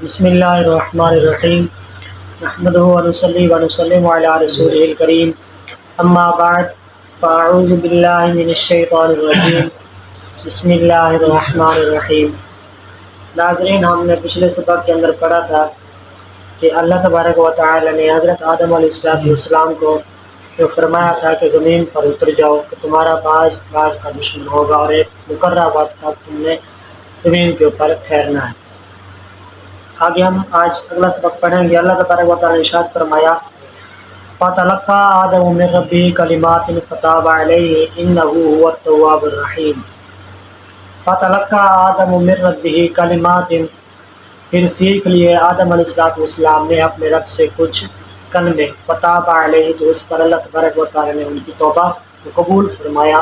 بسم اللہ الرحمن الرحیم نحمدہ ونصلی ونسلم علی رسولہ الکریم اما بعد فاعوذ باللہ من الشیطان الرجیم بسم اللہ الرحمن الرحیم۔ ناظرین، ہم نے پچھلے سبق کے اندر پڑھا تھا کہ اللہ تبارک و تعالی نے حضرت آدم علیہ السلام کو جو فرمایا تھا کہ زمین پر اتر جاؤ کہ تمہارا بعض کا دشمن ہوگا اور ایک مقررہ وقت تک تم نے زمین کے اوپر ٹھہرنا ہے۔ آگے ہم آج اگلا سبق پڑھیں گے۔ اللہ تبارک و تعالی نے ارشاد فرمایا فَتَلَقَّىٰ آدَمُ مِن رَّبِّهِ كَلِمَاتٍ فَتَابَ عَلَيْهِ إِنَّهُ هُوَ التَّوَّابُ الرَّحِيمُ۔ فَتَلَقَّىٰ آدَمُ مِن رَّبِّهِ كَلِمَاتٍ، پھر سیکھ لیے آدم علیہ السلام نے اپنے رب سے کچھ کلمے، فَتَابَ عَلَيْهِ، تو اس پر اللہ تبارک و تعالی نے ان کی توبہ کو قبول فرمایا۔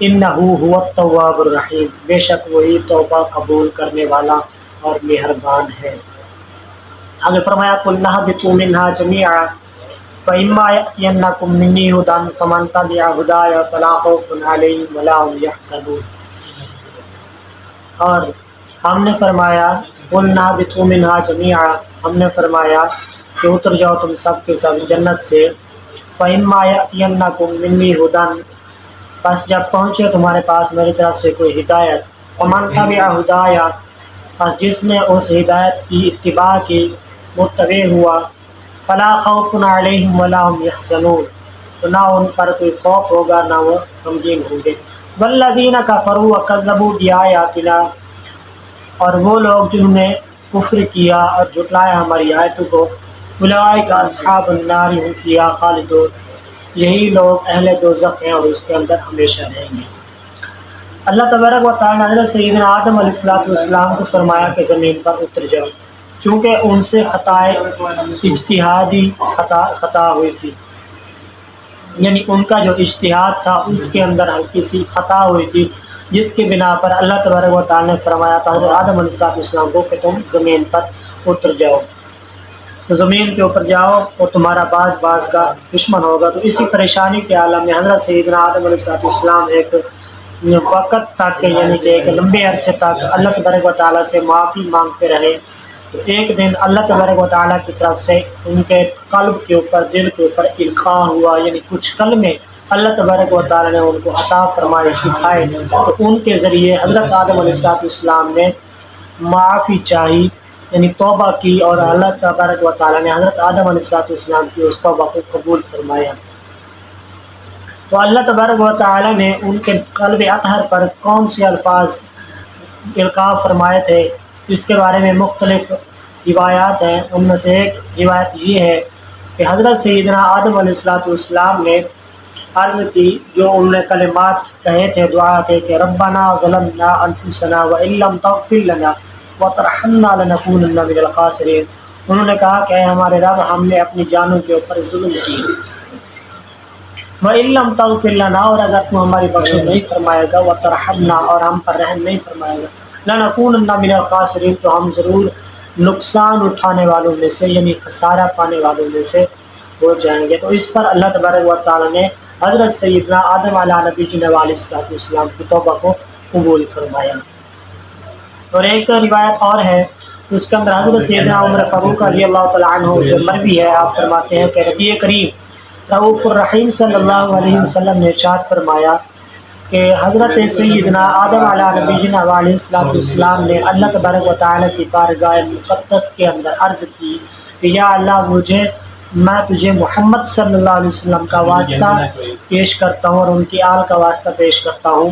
إِنَّهُ هُوَ التَّوَّابُ الرَّحِيمُ، بے شک وہی توبہ قبول کرنے والا اور مہربان ہے۔ آگے فرمایا قُلْنَا اهْبِطُوا مِنْهَا جَمِيعًا فَإِمَّا يَأْتِيَنَّكُم مِّنِّي هُدًى فَمَن تَبِعَ هُدَايَ فَلَا خَوْفٌ عَلَيْهِمْ وَلَا هُمْ يَحْزَنُونَ۔ اور ہم نے فرمایا قُلْنَا اهْبِطُوا مِنْهَا جَمِيعًا، ہم نے فرمایا کہ اتر جاؤ تم سب کے ساتھ جنت سے۔ فَإِمَّا يَأْتِيَنَّكُم مِّنِّي هُدًى، پس جب پہنچے تمہارے پاس میری طرف سے کوئی ہدایت، فَمَن تَبِعَ هُدَايَ، پس جس نے اس ہدایت کی اتباع کی، متبع ہوا، فلا خوف علیہم ولا هم یحزنون، تو نہ ان پر کوئی خوف ہوگا نہ وہ غمگین ہوں گے۔ والذین کفروا وکذبوا بآیاتنا، اور وہ لوگ جنہوں نے کفر کیا اور جھٹلایا ہماری آیتوں کو، اولئک اصحاب النار هم فیہا خالدون، یہی لوگ اہل دوزخ ہیں اور اس کے اندر ہمیشہ رہیں گے۔ اللہ تبارک و تعالی نے حضرت سیدنا آدم علیہ السلام کو فرمایا کہ زمین پر اتر جاؤ، کیونکہ ان سے اجتہادی خطا ہوئی تھی، یعنی ان کا جو اجتہاد تھا اس کے اندر ہلکی سی خطا ہوئی تھی، جس کی بنا پر اللہ تبارک و تعالی نے فرمایا تھا حضرت آدم علیہ السلام کو کہ تم زمین پر اتر جاؤ، تو زمین کے اوپر جاؤ اور تمہارا بعض کا دشمن ہوگا۔ تو اسی پریشانی کے عالم میں حضرت سیدنا آدم علیہ السلام ایک وقت تک، یعنی کہ ایک لمبے عرصے تک اللہ تبارک و تعالیٰ سے معافی مانگتے رہے۔ تو ایک دن اللہ تبارک و تعالیٰ کی طرف سے ان کے قلب کے اوپر، دل کے اوپر القاء ہوا، یعنی کچھ کلمے اللہ تبارک و تعالیٰ نے ان کو عطا فرمائے، سکھائے، تو ان کے ذریعے حضرت آدم علیہ السلام نے معافی چاہی، یعنی توبہ کی، اور اللہ تبارک و تعالیٰ نے حضرت آدم علیہ السلام کی اس توبہ کو قبول فرمایا۔ تو اللہ تبارک و تعالی نے ان کے قلب اطہر پر کون سے الفاظ القاء فرمائے تھے، اس کے بارے میں مختلف روایات ہیں۔ ان میں سے ایک روایت یہ ہے کہ حضرت سیدنا آدم علیہ السلام نے عرض کی، جو انہوں نے کلمات کہے تھے، دعا تھے کہ ربنا ظلمنا انفسنا وان لم تغفر لنا وترحمنا لنکونن من الخاسرین۔ انہوں نے کہا کہ اے ہمارے رب، ہم نے اپنی جانوں کے اوپر ظلم کیا، وَإِن لَّمْ تَغْفِرْ لَنَا، اور اگر تم ہماری بخشش نہیں فرمائے گا، وَتَرْحَمْنَا، اور ہم پر رحم نہیں فرمائے گا، لَنَكُونَنَّ مِنَ الْخَاسِرِينَ، تو ہم ضرور نقصان اٹھانے والوں میں سے، یعنی خسارہ پانے والوں میں سے ہو جائیں گے۔ تو اس پر اللہ تبارک و تعالی نے حضرت سیدنا آدم علیہ نبینا علیہ السلام کی توبہ کو قبول فرمایا۔ اور ایک روایت اور ہے، اس کے اندر حضرت سیدنا عمر فاروق رضی اللہ تعالیٰ عنہ جو مروی ہے، آپ فرماتے ہیں کہ نبی کریم رؤوف الرحیم صلی اللہ علیہ وسلم نے ارشاد فرمایا کہ حضرت سیدنا آدم علیہ نبینا علیہ السلام نے اللہ تبارک و تعالی کی بارگاہ مقدس کے اندر عرض کی کہ یا اللہ، میں تجھے محمد صلی اللہ علیہ وسلم کا واسطہ پیش کرتا ہوں اور ان کی آل کا واسطہ پیش کرتا ہوں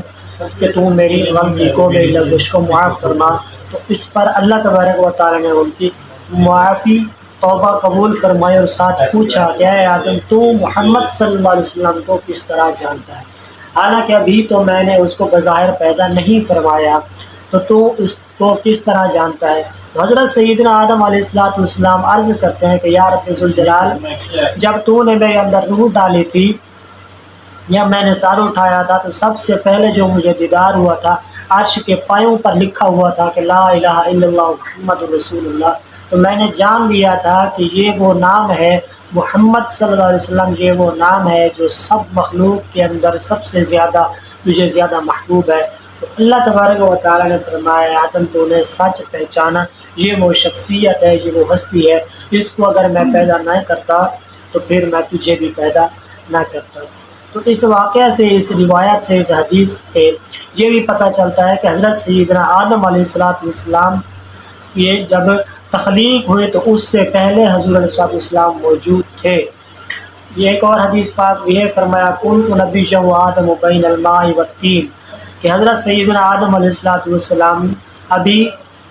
کہ تو میری غلطی کو، میری لغزش کو معاف فرما۔ تو اس پر اللہ تبارک و تعالی نے ان کی معافی، توبہ قبول فرمائی، اور ساتھ پوچھا کہ اے آدم، تو محمد صلی اللہ علیہ وسلم کو کس طرح جانتا ہے؟ حالانکہ ابھی تو میں نے اس کو بظاہر پیدا نہیں فرمایا، تو اس کو کس طرح جانتا ہے؟ تو حضرت سیدنا آدم علیہ السلام عرض کرتے ہیں کہ یا رب ذوالجلال، جب تو نے میرے اندر روح ڈالی تھی یا میں نے سار اٹھایا تھا، تو سب سے پہلے جو مجھے دیدار ہوا تھا، عرش کے پایوں پر لکھا ہوا تھا کہ لا الہ الا اللہ محمد رسول اللہ، تو میں نے جان لیا تھا کہ یہ وہ نام ہے محمد صلی اللہ علیہ وسلم، یہ وہ نام ہے جو سب مخلوق کے اندر سب سے زیادہ تجھے زیادہ محبوب ہے۔ تو اللہ تبارک و تعالی نے فرمایا آدم، تو نے سچ پہچانا، یہ وہ شخصیت ہے، یہ وہ ہستی ہے، اس کو اگر میں پیدا نہ کرتا تو پھر میں تجھے بھی پیدا نہ کرتا۔ تو اس واقعہ سے، اس روایت سے، اس حدیث سے یہ بھی پتہ چلتا ہے کہ حضرت سیدنا آدم علیہ السلام یہ جب تخلیق ہوئے تو اس سے پہلے حضور علیہ السلام موجود تھے۔ یہ ایک اور حدیث پاک یہ فرمایا کنت نبیا وآدم بین الماء والطین، کہ حضرت سیدنا آدم علیہ السلام ابھی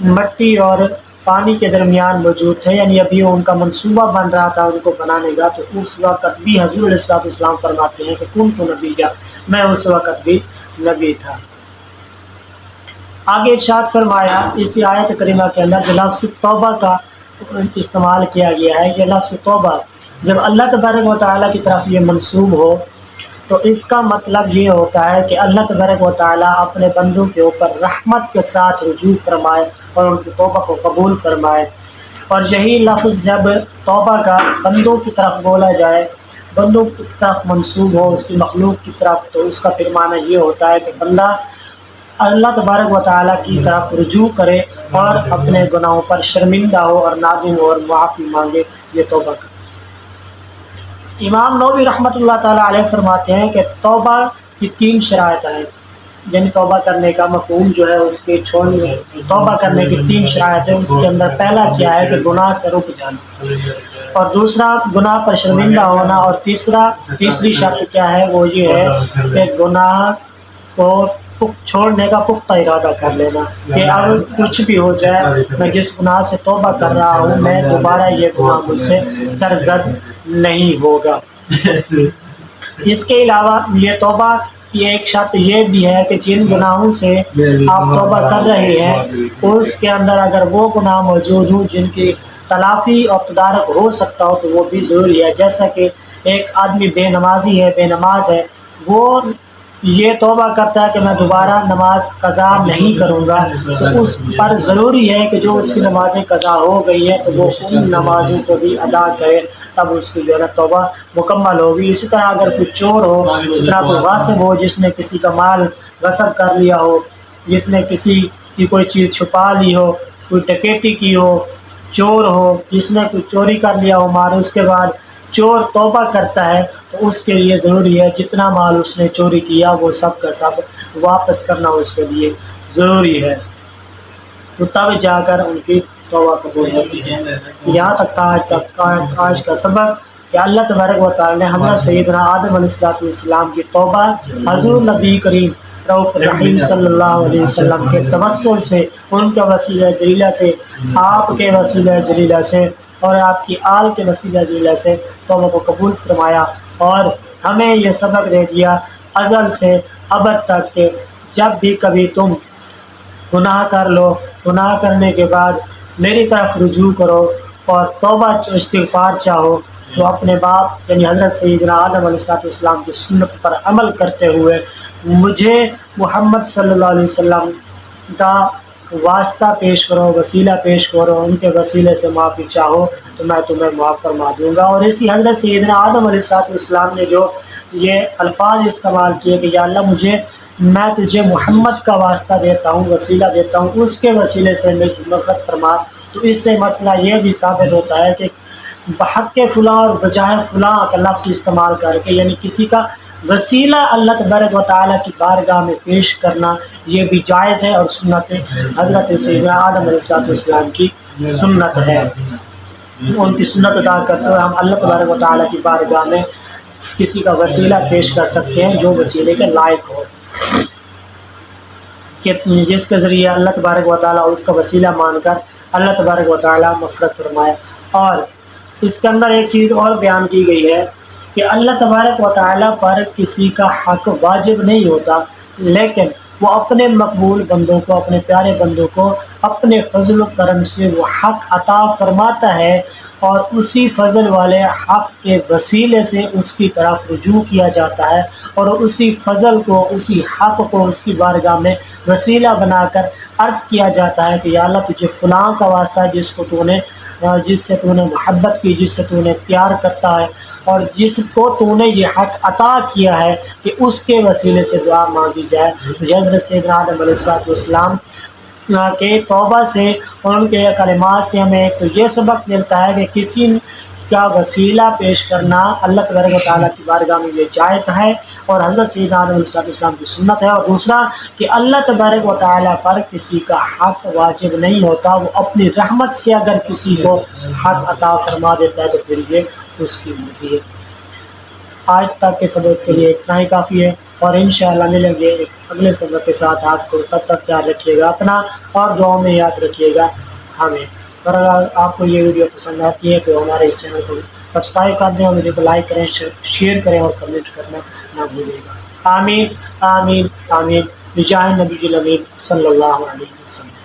مٹی اور پانی کے درمیان موجود تھے، یعنی ابھی ان کا منصوبہ بن رہا تھا ان کو بنانے کا، تو اس وقت بھی حضور علیہ السلام فرماتے ہیں کہ کنت نبیا، میں اس وقت بھی نبی تھا۔ آگے ارشاد فرمایا اسی آیت کریمہ کے اندر جو لفظ توبہ کا استعمال کیا گیا ہے، یہ لفظ توبہ جب اللہ تبارک و تعالیٰ کی طرف یہ منسوب ہو تو اس کا مطلب یہ ہوتا ہے کہ اللہ تبارک و تعالیٰ اپنے بندوں کے اوپر رحمت کے ساتھ رجوع فرمائے اور ان کی توبہ کو قبول فرمائے۔ اور یہی لفظ جب توبہ کا بندوں کی طرف بولا جائے، بندوں کی طرف منسوب ہو اس کی مخلوق کی طرف، تو اس کا پھر معنی یہ ہوتا ہے کہ بندہ اللہ تبارک و تعالیٰ کی طرف رجوع کرے اور اپنے گناہوں پر شرمندہ ہو اور نادم ہو اور معافی مانگے، یہ توبہ کرے۔ امام نووی رحمۃ اللہ تعالیٰ علیہ فرماتے ہیں کہ توبہ کی 3 شرائط ہیں، یعنی توبہ کرنے کا مفہوم جو ہے اس کے چھوڑنے، توبہ کرنے کی 3 شرائط ہیں۔ اس کے اندر پہلا کیا ہے کہ گناہ سے رک جانا، اور دوسرا گناہ پر شرمندہ ہونا، اور تیسری شرط کیا ہے وہ یہ ہے کہ گناہ کو چھوڑنے کا پختہ ارادہ کر لینا، کہ اب کچھ بھی ہو جائے میں جس گناہ سے توبہ کر رہا ہوں میں دوبارہ یہ گناہ مجھ سے سرزد نہیں ہوگا۔ اس کے علاوہ یہ توبہ کی ایک شرط یہ بھی ہے کہ جن گناہوں سے آپ توبہ کر رہے ہیں اس کے اندر اگر وہ گناہ موجود ہوں جن کی تلافی اور تدارک ہو سکتا ہو تو وہ بھی ضروری ہے۔ جیسا کہ ایک آدمی بے نمازی ہے، بے نماز ہے، وہ یہ توبہ کرتا ہے کہ میں دوبارہ نماز قضا نہیں کروں گا، تو اس پر ضروری ہے کہ جو اس کی نمازیں قضا ہو گئی ہے تو وہ ان نمازوں کو بھی ادا کرے، تب اس کی جو ہے نا توبہ مکمل ہوگی۔ اسی طرح اگر کوئی چور ہو، اسی طرح کوئی غاصب ہو جس نے کسی کا مال غصب کر لیا ہو، جس نے کسی کی کوئی چیز چھپا لی ہو، کوئی ڈکیتی کی ہو، چور ہو جس نے کوئی چوری کر لیا ہو مال، اس کے بعد چور توبہ کرتا ہے تو اس کے لیے ضروری ہے جتنا مال اس نے چوری کیا وہ سب کا سب واپس کرنا اس کے لیے ضروری ہے، تو تب جا کر ان کی توبہ قبول ہوتی ہے۔ یہاں تک آج کا سبق کہ اللہ تبارک و تعالیٰ نے حضرت سیدنا آدم علیہ السلام کی توبہ حضور نبی کریم رؤوف الرحیم صلی اللہ علیہ وسلم کے توسل سے، ان کا وسیلہ جلیلہ سے، آپ کے وسیلہ جلیلہ سے اور آپ کی آل کے وسیلہ جلیلہ سے توبہ کو قبول فرمایا، اور ہمیں یہ سبق دے دیا ازل سے ابد تک کہ جب بھی کبھی تم گناہ کر لو، گناہ کرنے کے بعد میری طرف رجوع کرو اور توبہ استغفار چاہو، تو اپنے باپ یعنی حضرت سیدنا آدم علیہ السلام کی سنت پر عمل کرتے ہوئے مجھے محمد صلی اللہ علیہ وسلم کا واسطہ پیش کرو، وسیلہ پیش کرو، ان کے وسیلے سے معافی چاہو تو میں تمہیں معاف فرما دوں گا۔ اور اسی حضرت سیدنا آدم علیہ السلام نے جو یہ الفاظ استعمال کیے کہ یا اللہ میں تجھے محمد کا واسطہ دیتا ہوں، وسیلہ دیتا ہوں، اس کے وسیلے سے میری مغفرت فرما، تو اس سے مسئلہ یہ بھی ثابت ہوتا ہے کہ بحق فلاں اور بجائے فلاں کا لفظ استعمال کر کے یعنی کسی کا وسیلہ اللہ تبارک و تعالیٰ کی بارگاہ میں پیش کرنا یہ بھی جائز ہے، اور سنت حضرت سیدنا آدم علیہ السلام کی سنت ہے۔ ان کی سنت ادا کرتے ہوئے ہم اللہ تبارک و تعالیٰ کی بارگاہ میں کسی کا وسیلہ پیش کر سکتے ہیں جو وسیلے کے لائق ہو، کہ جس کے ذریعے اللہ تبارک و تعالیٰ اس کا وسیلہ مان کر اللہ تبارک و تعالیٰ مغفرت فرمائے۔ اور اس کے اندر ایک چیز اور بیان کی گئی ہے کہ اللہ تبارک و تعالیٰ پر کسی کا حق واجب نہیں ہوتا، لیکن وہ اپنے مقبول بندوں کو، اپنے پیارے بندوں کو اپنے فضل و کرم سے وہ حق عطا فرماتا ہے، اور اسی فضل والے حق کے وسیلے سے اس کی طرف رجوع کیا جاتا ہے، اور اسی فضل کو، اسی حق کو اس کی بارگاہ میں وسیلہ بنا کر عرض کیا جاتا ہے کہ یا اللہ تجھے فلاں کا واسطہ ہے جس سے تو نے محبت کی، جس سے تو نے پیار کرتا ہے، اور جس کو تو نے یہ حق عطا کیا ہے کہ اس کے وسیلے سے دعا مانگی جائے۔ حضرت سیدنا آدم علیہ السلام کہ توبہ سے اور ان کے کلمات سے ہمیں تو یہ سبق ملتا ہے کہ کسی کا وسیلہ پیش کرنا اللہ تبارک و تعالیٰ کی بارگاہ میں یہ جائز ہے اور حضرت سیدنا آدم علیہ السلام کی سنت ہے۔ اور دوسرا کہ اللہ تبارک و تعالیٰ پر کسی کا حق واجب نہیں ہوتا، وہ اپنی رحمت سے اگر کسی کو حق عطا فرما دیتا ہے تو پھر یہ اس کی مرضی ہے۔ آج تک کے سبق کے لیے اتنا ہی کافی ہے، اور انشاءاللہ ملیں گے ایک اگلے سبق کے ساتھ آپ کو۔ تب تک خیال رکھیے گا اپنا اور دعاؤں میں یاد رکھیے گا ہمیں۔ اور اگر آپ کو یہ ویڈیو پسند آتی ہے تو ہمارے اس چینل کو سبسکرائب کر دیں اور ویڈیو کو لائک کریں، شیئر کریں اور کمنٹ کرنا نہ بھولیے گا۔ آمین آمین آمین بجاہ نبی الامین صلی اللہ علیہ وسلم۔